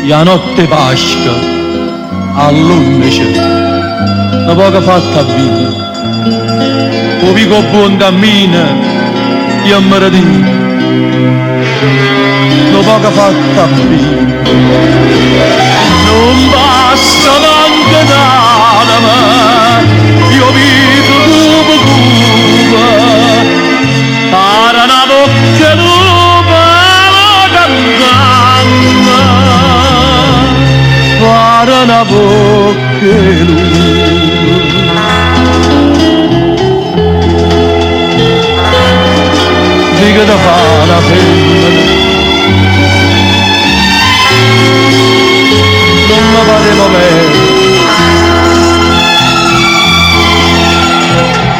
la notte Pasqua, all'11, una poca fatta vita, o vico buon cammino, io mi radino, una poca fatta vita, non basta neanche d'anima, io vivo come come, para una bocca d'uva cantando, para una bocca d'uva. Dico da fare la femmina, non mi pareva bene,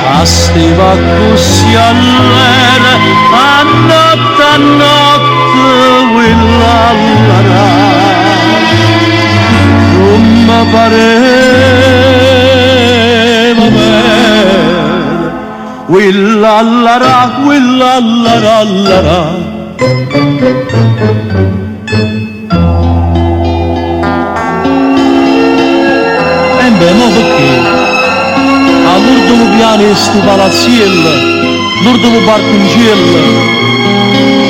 bastiva così all'era, a notte, quella all'ara, non mi pareva bene, quella all'ara, quella all'ara, all'ara. Beh, ma perché? All'ultimo piano di sto palazziello, l'ultimo barconcello,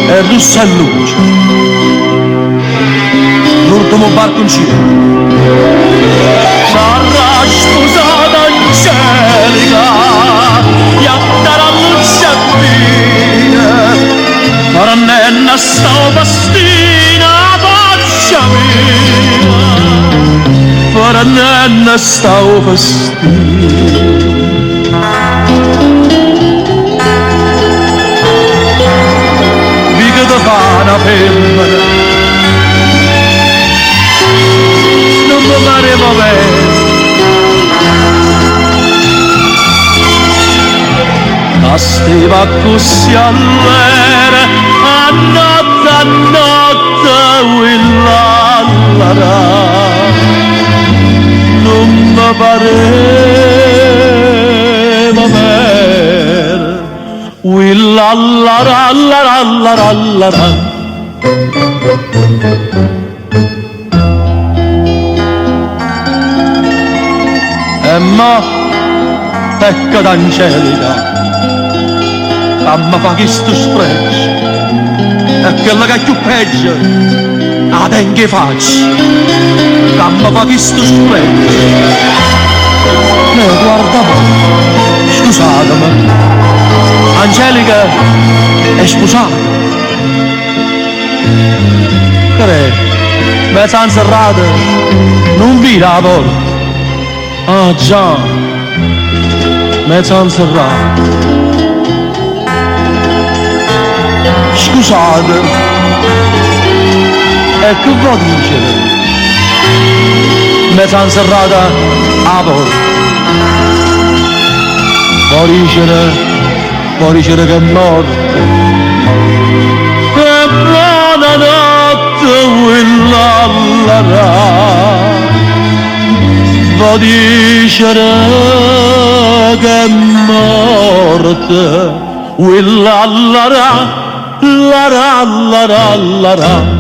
è rossa e luce. L'ultimo barconcello. Sarà sposata Angelica, gli attarà luce e via, faranno sta pastina, faccia mia. Faranno sta pastina. Dico da fa una femmina, non mi pareva bene, bastiva così all'era, a notte, quella all'ara. Non mi pareva bene, quella all'ara, all'ara, all'ara, all'ara. E mo, pecca d'Angelica, mamma fa che sto spregio, e quella che è più peggio, la tengo faccia, mamma fa che sto spregio. Guarda voi, scusatemi, Angelica è sposata. Che è? Mezza inserrata, non vira la porta. Ah già, mezza inserrata. Scusate, e che vuol dire? Mezza inserrata a porta. Può dicere che è morto. Che buonanotte quella all'ara, può dicere che è morto quella all'ara, l'ara, l'ara, l'ara.